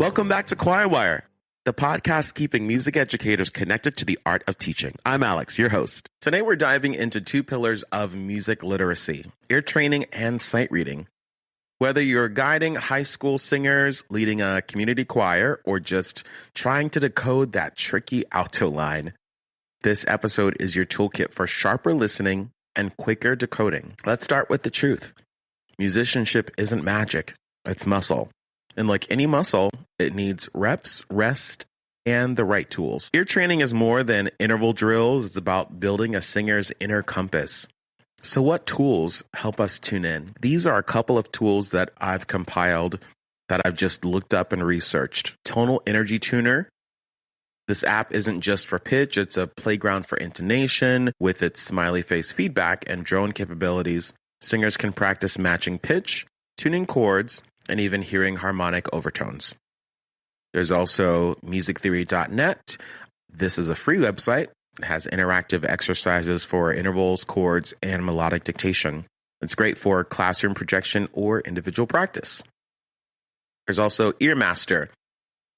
Welcome back to Choirwire, the podcast keeping music educators connected to the art of teaching. I'm Alex, your host. Today we're diving into two pillars of music literacy, ear training and sight reading. Whether you're guiding high school singers, leading a community choir, or just trying to decode that tricky alto line, this episode is your toolkit for sharper listening and quicker decoding. Let's start with the truth. Musicianship isn't magic, it's muscle. And like any muscle, it needs reps, rest, and the right tools. Ear training is more than interval drills. It's about building a singer's inner compass. So what tools help us tune in? These are a couple of tools that I've compiled that I've just looked up and researched. TonalEnergy Tuner. This app isn't just for pitch. It's a playground for intonation. With its smiley face feedback and drone capabilities, singers can practice matching pitch, tuning chords, and even hearing harmonic overtones. There's also musictheory.net. This is a free website. It has interactive exercises for intervals, chords, and melodic dictation. It's great for classroom projection or individual practice. There's also Earmaster,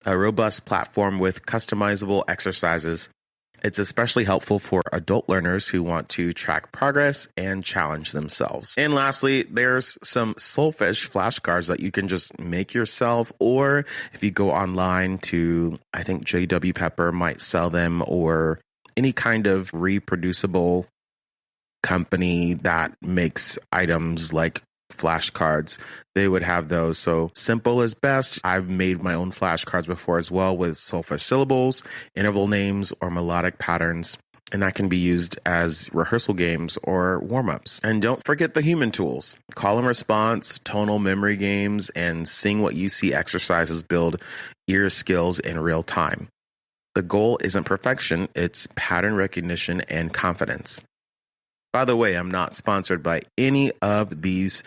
a robust platform with customizable exercises. It's especially helpful for adult learners who want to track progress and challenge themselves. And lastly, there's some solfege flashcards that you can just make yourself, or if you go online to, I think J.W. Pepper might sell them, or any kind of reproducible company that makes items like flashcards, they would have those. So simple is best. I've made my own flashcards before as well with solfege syllables, interval names, or melodic patterns. And that can be used as rehearsal games or warm-ups. And don't forget the human tools. Call and response, tonal memory games, and sing what you see exercises build ear skills in real time. The goal isn't perfection, it's pattern recognition and confidence. By the way, I'm not sponsored by any of these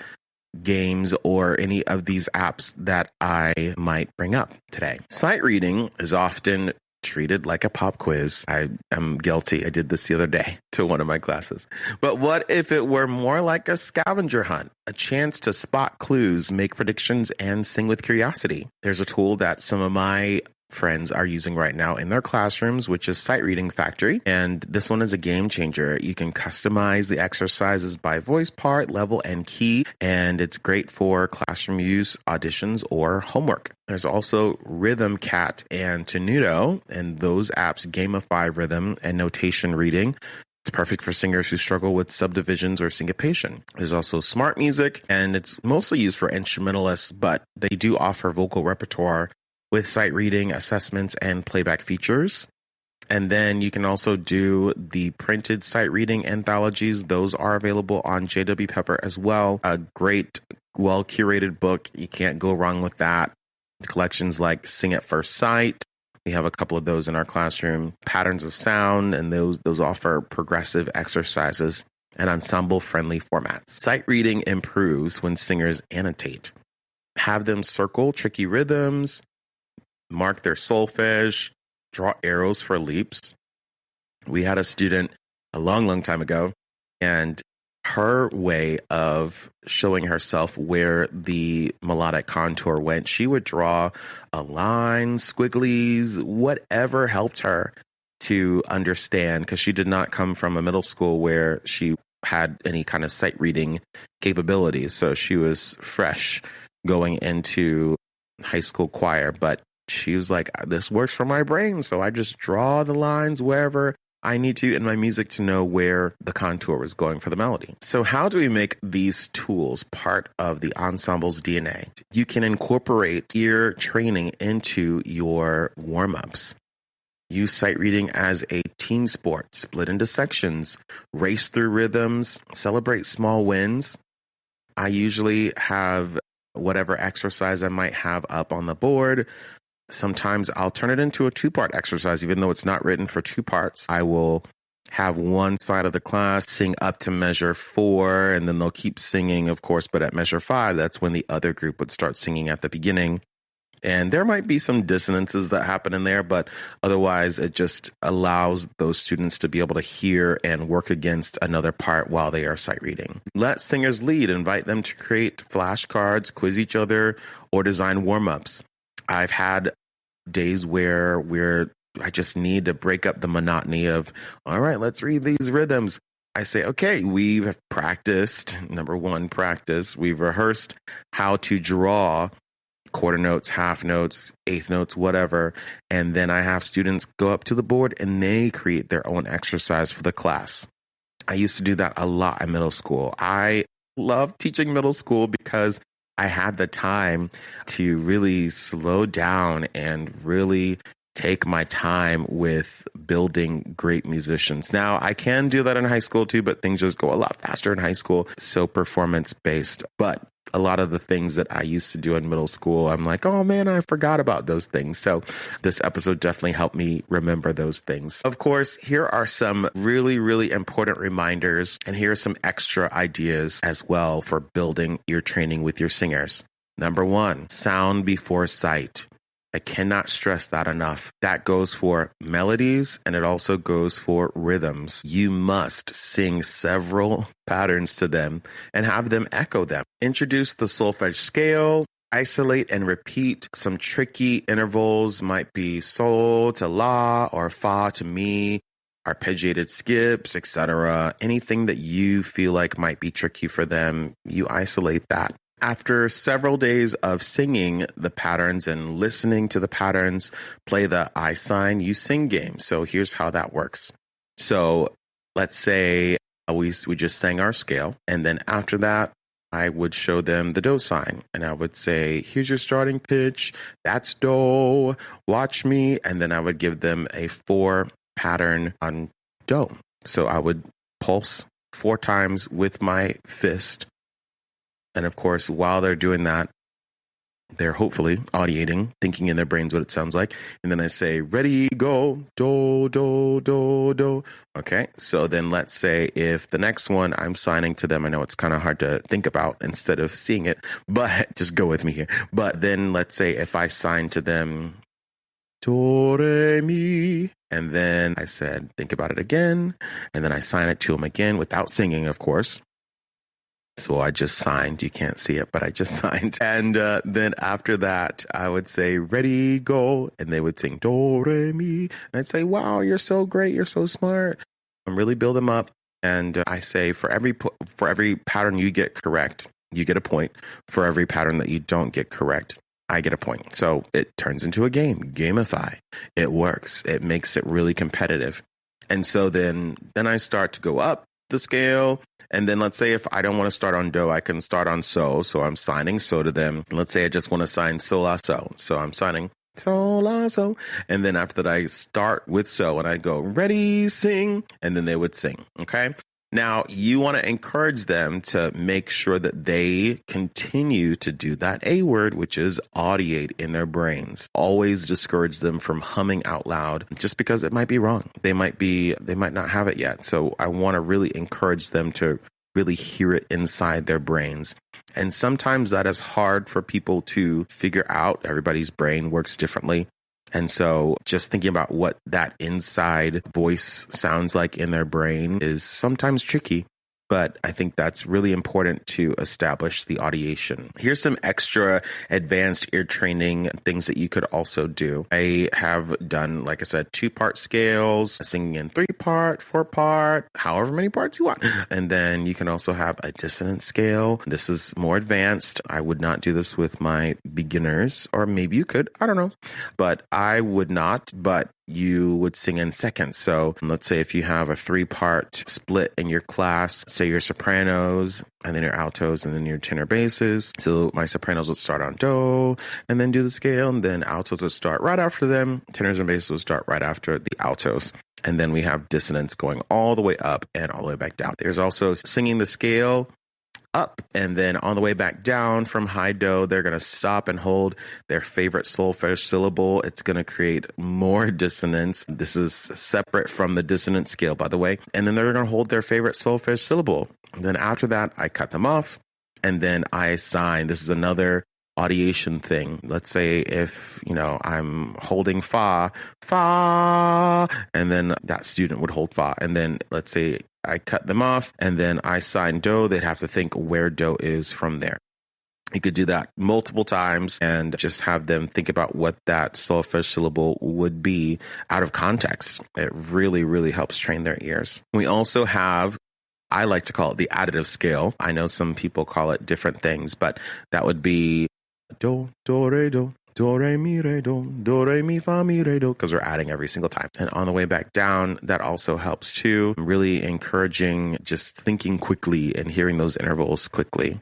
games or any of these apps that I might bring up today. Sight reading is often treated like a pop quiz. I am guilty. I did this the other day to one of my classes. But what if it were more like a scavenger hunt, a chance to spot clues, make predictions, and sing with curiosity? There's a tool that some of my friends are using right now in their classrooms, which is Sight Reading Factory. And this one is a game changer. You can customize the exercises by voice part, level, and key. And it's great for classroom use, auditions, or homework. There's also Rhythm Cat and Tenuto, and those apps gamify rhythm and notation reading. It's perfect for singers who struggle with subdivisions or syncopation. There's also Smart Music, and it's mostly used for instrumentalists, but they do offer vocal repertoire with sight reading, assessments, and playback features. And then you can also do the printed sight reading anthologies. Those are available on J.W. Pepper as well. A great, well-curated book. You can't go wrong with that. Collections like Sing at First Sight. We have a couple of those in our classroom. Patterns of Sound, and those offer progressive exercises and ensemble-friendly formats. Sight reading improves when singers annotate. Have them circle tricky rhythms, mark their solfege, draw arrows for leaps. We had a student a long time ago, and her way of showing herself where the melodic contour went, she would draw a line, squigglies, whatever helped her to understand, because she did not come from a middle school where she had any kind of sight reading capabilities. So she was fresh going into high school choir, but she was like, this works for my brain. So I just draw the lines wherever I need to in my music to know where the contour was going for the melody. So how do we make these tools part of the ensemble's DNA? You can incorporate ear training into your warm-ups. Use sight reading as a team sport, split into sections, race through rhythms, celebrate small wins. I usually have whatever exercise I might have up on the board. Sometimes I'll turn it into a two-part exercise, even though it's not written for two parts. I will have one side of the class sing up to measure 4, and then they'll keep singing, of course, but at measure 5, that's when the other group would start singing at the beginning. And there might be some dissonances that happen in there, but otherwise it just allows those students to be able to hear and work against another part while they are sight reading. Let singers lead. Invite them to create flashcards, quiz each other, or design warm-ups. I've had days where I just need to break up the monotony of, all right, let's read these rhythms. I say, okay, we've practiced, number one, practice. We've rehearsed how to draw quarter notes, half notes, eighth notes, whatever. And then I have students go up to the board and they create their own exercise for the class. I used to do that a lot in middle school. I love teaching middle school because I had the time to really slow down and really take my time with building great musicians. Now, I can do that in high school too, but things just go a lot faster in high school. So performance based. But a lot of the things that I used to do in middle school, I'm like, oh man, I forgot about those things. So this episode definitely helped me remember those things. Of course, here are some really, really important reminders. And here are some extra ideas as well for building ear training with your singers. Number one, sound before sight. I cannot stress that enough. That goes for melodies and it also goes for rhythms. You must sing several patterns to them and have them echo them. Introduce the solfege scale. Isolate and repeat some tricky intervals, might be sol to la or fa to mi, arpeggiated skips, etc. Anything that you feel like might be tricky for them, you isolate that. After several days of singing the patterns and listening to the patterns, play the I sign, you sing game. So here's how that works. So let's say we just sang our scale. And then after that, I would show them the do sign. And I would say, here's your starting pitch. That's do. Watch me. And then I would give them a 4 pattern on do. So I would pulse 4 times with my fist. And of course, while they're doing that, they're hopefully audiating, thinking in their brains what it sounds like. And then I say, ready, go, do, do, do, do. Okay, so then let's say if the next one I'm signing to them, I know it's kind of hard to think about instead of seeing it, but just go with me here. But then let's say if I sign to them, do, re, mi, and then I said, think about it again. And then I sign it to them again without singing, of course. So I just signed. You can't see it, but I just signed. And then after that, I would say, ready, go. And they would sing, do, re, mi. And I'd say, wow, you're so great. You're so smart. I'm really build them up. And I say, for every pattern you get correct, you get a point. For every pattern that you don't get correct, I get a point. So it turns into a game. Gamify. It works. It makes it really competitive. And so then I start to go up the scale. And then let's say if I don't want to start on do, I can start on so. So I'm signing so to them. And let's say I just want to sign so la so. So I'm signing so la so. And then after that, I start with so and I go ready, sing. And then they would sing. Okay. Now, you want to encourage them to make sure that they continue to do that A word, which is audiate in their brains. Always discourage them from humming out loud just because it might be wrong. They might not have it yet. So I want to really encourage them to really hear it inside their brains. And sometimes that is hard for people to figure out. Everybody's brain works differently. And so just thinking about what that inside voice sounds like in their brain is sometimes tricky, but I think that's really important to establish the audiation. Here's some extra advanced ear training things that you could also do. I have done, like I said, 2-part scales, singing in 3-part, 4-part, however many parts you want. And then you can also have a dissonance scale. This is more advanced. I would not do this with my beginners, or maybe you could, I don't know, but I would not, but you would sing in seconds. So let's say if you have a 3-part split in your class, say your sopranos and then your altos and then your tenor basses. So my sopranos would start on do and then do the scale, and then altos would start right after them. Tenors and basses would start right after the altos. And then we have dissonance going all the way up and all the way back down. There's also singing the scale up, and then on the way back down from high do, they're going to stop and hold their favorite solfege syllable. It's going to create more dissonance. This is separate from the dissonance scale, by the way. And then they're going to hold their favorite solfege syllable. And then after that, I cut them off, and then I sign. This is another audiation thing. Let's say if, I'm holding fa, and then that student would hold fa. And then let's say I cut them off and then I sign do, they'd have to think where do is from there. You could do that multiple times and just have them think about what that solfege syllable would be out of context. It really, really helps train their ears. We also have, I like to call it the additive scale. I know some people call it different things, but that would be do, re, do. Do, re, mi, re, do, re, mi, fa, mi, re, do, because we're adding every single time. And on the way back down, that also helps too, really encouraging just thinking quickly and hearing those intervals quickly.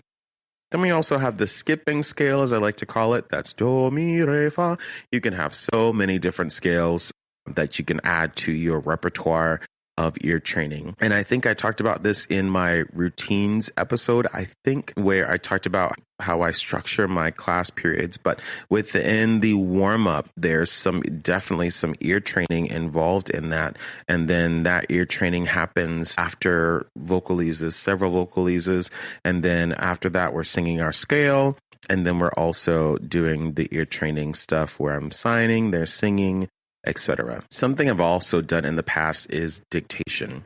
Then we also have the skipping scale, as I like to call it. That's do, mi, re, fa. You can have so many different scales that you can add to your repertoire of ear training. And I think I talked about this in my routines episode, where I talked about how I structure my class periods. But within the warm-up, there's definitely some ear training involved in that. And then that ear training happens after vocalises, several vocalises. And then after that, we're singing our scale. And then we're also doing the ear training stuff where I'm signing, they're singing, etc. Something I've also done in the past is dictation.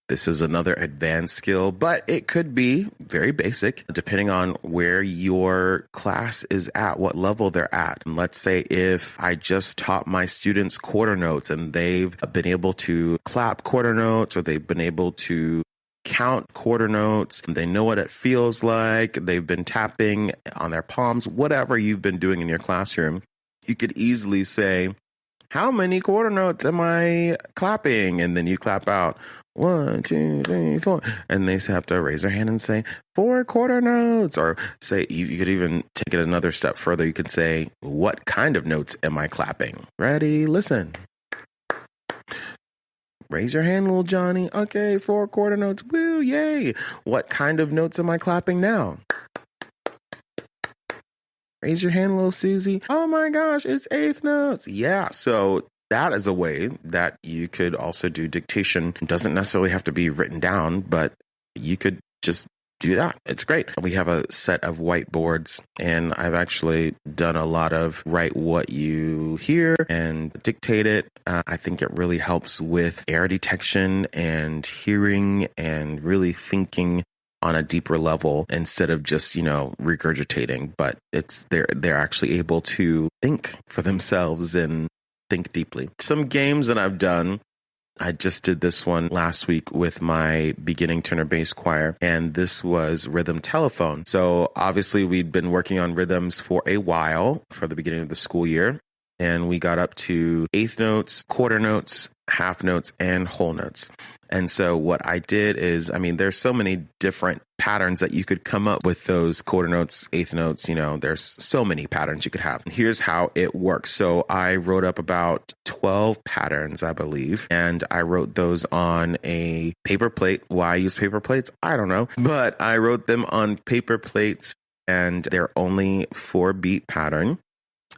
This is another advanced skill, but it could be very basic depending on where your class is at, what level they're at. And let's say if I just taught my students quarter notes and they've been able to clap quarter notes, or they've been able to count quarter notes, they know what it feels like, they've been tapping on their palms, whatever you've been doing in your classroom, you could easily say, how many quarter notes am I clapping? And then you clap out 1, 2, 3, 4. And they have to raise their hand and say 4 quarter notes. Or say, you could even take it another step further. You could say, what kind of notes am I clapping? Ready? Listen. Raise your hand, little Johnny. Okay, 4 quarter notes. Woo, yay. What kind of notes am I clapping now? Raise your hand, little Susie. Oh my gosh, it's eighth notes. Yeah, so that is a way that you could also do dictation. It doesn't necessarily have to be written down, but you could just do that. It's great. We have a set of whiteboards, and I've actually done a lot of write what you hear and dictate it. I think it really helps with error detection and hearing and really thinking on a deeper level instead of just, regurgitating, but they're actually able to think for themselves and think deeply. Some games that I've done, I just did this one last week with my beginning tenor bass choir, and this was rhythm telephone. So obviously we'd been working on rhythms for a while for the beginning of the school year, and we got up to eighth notes, quarter notes, half notes, and whole notes. And so what I did is, there's so many different patterns that you could come up with those quarter notes, eighth notes, there's so many patterns you could have. Here's how it works. So I wrote up about 12 patterns, I believe, and I wrote those on a paper plate. Why I use paper plates? I don't know, but I wrote them on paper plates, and they're only 4-beat pattern.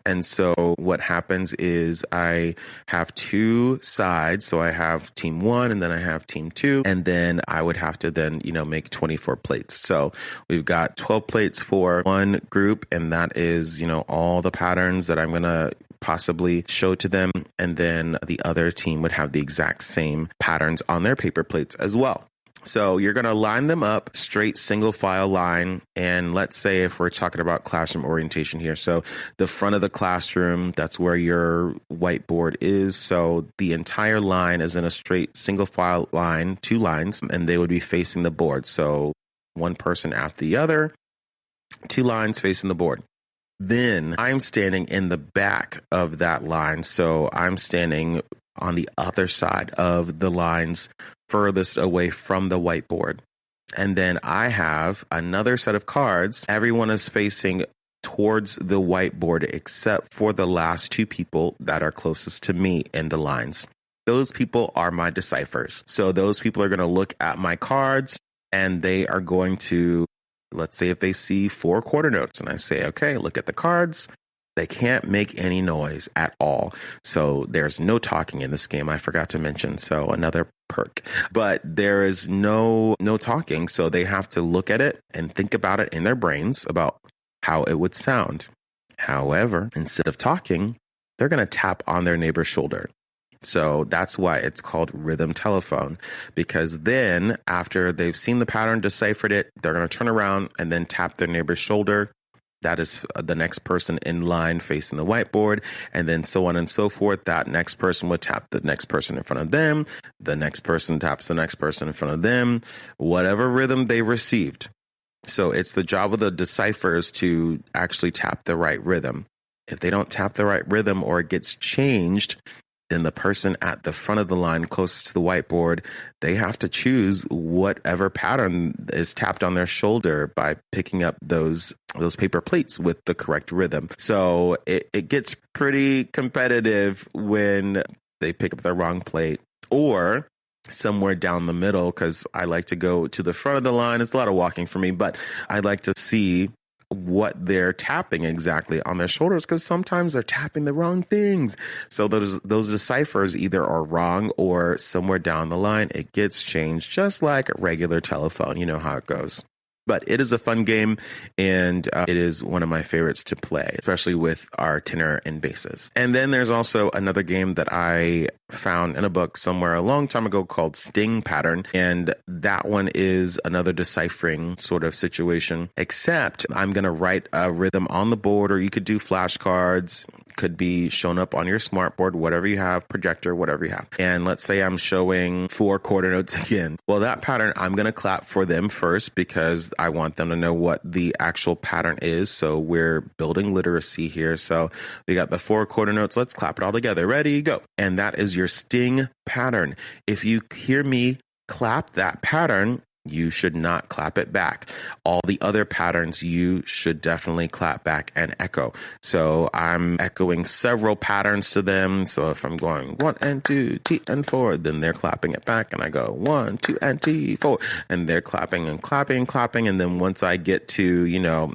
And so what happens is I have 2 sides. So I have team 1 and then I have team 2. And then I would have to make 24 plates. So we've got 12 plates for one group. And that is, all the patterns that I'm going to possibly show to them. And then the other team would have the exact same patterns on their paper plates as well. So you're going to line them up straight single file line. And let's say if we're talking about classroom orientation here. So the front of the classroom, that's where your whiteboard is. So the entire line is in a straight single file line, 2 lines, and they would be facing the board. So one person after the other, 2 lines facing the board. Then I'm standing in the back of that line. So I'm standing on the other side of the lines furthest away from the whiteboard. And then I have another set of cards. Everyone is facing towards the whiteboard except for the last 2 people that are closest to me in the lines. Those people are my deciphers. So those people are going to look at my cards, and they are going to, let's say if they see 4 quarter notes, and I say, okay, look at the cards. They can't make any noise at all. So there's no talking in this game. I forgot to mention. So another perk. But there is no talking. So they have to look at it and think about it in their brains about how it would sound. However, instead of talking, they're going to tap on their neighbor's shoulder. So that's why it's called rhythm telephone, because then after they've seen the pattern, deciphered it, they're going to turn around and then tap their neighbor's shoulder. that is the next person in line facing the whiteboard, and then so on and so forth. That next person would tap the next person in front of them. The next person taps the next person in front of them, whatever rhythm they received. So it's the job of the deciphers to actually tap the right rhythm. If they don't tap the right rhythm or it gets changed, then the person at the front of the line closest to the whiteboard, they have to choose whatever pattern is tapped on their shoulder by picking up those paper plates with the correct rhythm. So it gets pretty competitive when they pick up the wrong plate or somewhere down the middle, because I like to go to the front of the line. It's a lot of walking for me, but I like to see what they're tapping exactly on their shoulders, because sometimes they're tapping the wrong things. So those deciphers either are wrong or somewhere down the line it gets changed, just like a regular telephone. You know how it goes. But it is a fun game, and it is one of my favorites to play, especially with our tenor and basses. And then there's also another game that I found in a book somewhere a long time ago called Sting Pattern, and that one is another deciphering sort of situation, except I'm going to write a rhythm on the board, or you could do flashcards, could be shown up on your smartboard, whatever you have, projector, whatever you have. And let's say I'm showing 4 quarter notes again. Well, that pattern, I'm going to clap for them first because I want them to know what the actual pattern is. So we're building literacy here. So we got the 4 quarter notes. Let's clap it all together. Ready, go. And that is your sting pattern. If you hear me clap that pattern, you should not clap it back. All the other patterns, you should definitely clap back and echo. So I'm echoing several patterns to them. So if I'm going 1 and 2, T and 4, then they're clapping it back. And I go 1, 2 and T, 4. And they're clapping and clapping and clapping. And then once I get to,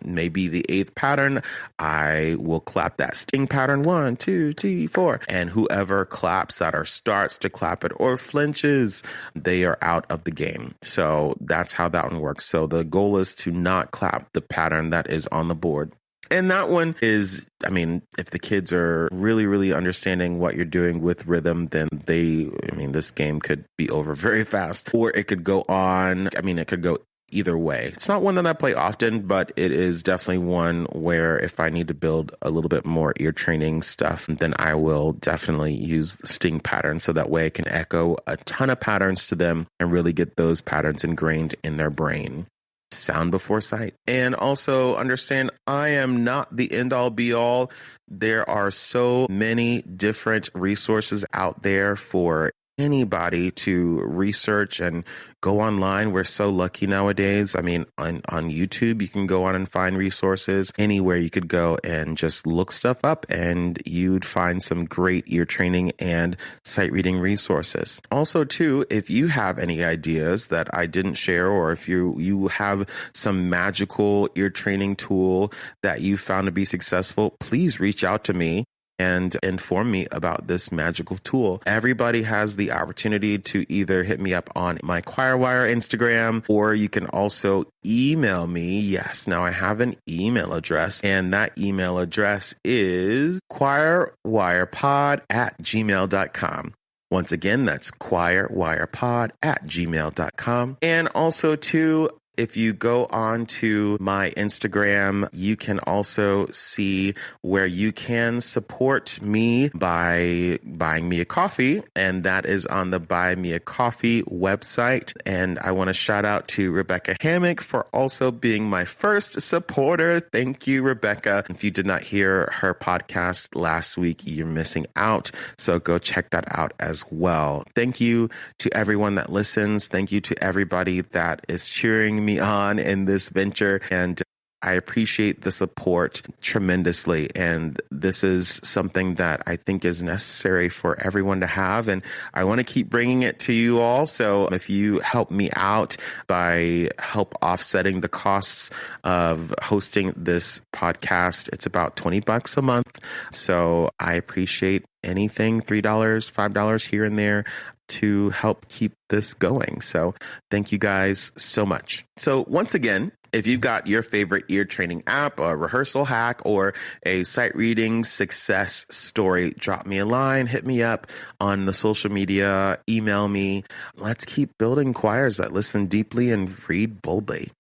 maybe the 8th pattern, I will clap that sting pattern 1, 2, T, 4. And whoever claps that or starts to clap it or flinches, they are out of the game. So that's how that one works. So the goal is to not clap the pattern that is on the board. And that one is, if the kids are really, really understanding what you're doing with rhythm, then this game could be over very fast. Or it could go on. It could go either way. It's not one that I play often, but it is definitely one where if I need to build a little bit more ear training stuff, then I will definitely use the sting pattern so that way I can echo a ton of patterns to them and really get those patterns ingrained in their brain. Sound before sight. And also understand, I am not the end all be all. There are so many different resources out there for anybody to research and go online. We're so lucky nowadays. On YouTube, you can go on and find resources. Anywhere you could go and just look stuff up and you'd find some great ear training and sight reading resources. Also, too, if you have any ideas that I didn't share, or if you have some magical ear training tool that you found to be successful, please reach out to me and inform me about this magical tool. Everybody has the opportunity to either hit me up on my Choirwire Instagram, or you can also email me. Yes, now I have an email address, and that email address is choirwirepod@gmail.com. Once again, that's choirwirepod@gmail.com. And also, too, if you go on to my Instagram, you can also see where you can support me by buying me a coffee, and that is on the Buy Me a Coffee website. And I want to shout out to Rebecca Hammock for also being my first supporter. Thank you, Rebecca. If you did not hear her podcast last week, you're missing out. So go check that out as well. Thank you to everyone that listens. Thank you to everybody that is cheering me on in this venture, and I appreciate the support tremendously. And this is something that I think is necessary for everyone to have, and I want to keep bringing it to you all. So if you help me out by help offsetting the costs of hosting this podcast, it's about $20 a month. So I appreciate anything, $3, $5 here and there, to help keep this going. So thank you guys so much. So once again, if you've got your favorite ear training app, a rehearsal hack, or a sight reading success story, drop me a line, hit me up on the social media, email me. Let's keep building choirs that listen deeply and read boldly.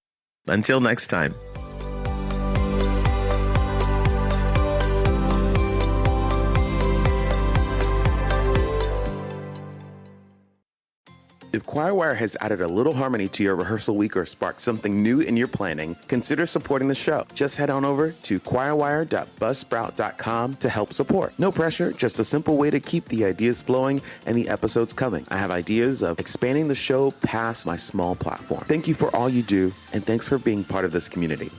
Until next time. If Choirwire has added a little harmony to your rehearsal week or sparked something new in your planning, consider supporting the show. Just head on over to choirwire.buzzsprout.com to help support. No pressure, just a simple way to keep the ideas flowing and the episodes coming. I have ideas of expanding the show past my small platform. Thank you for all you do, and thanks for being part of this community.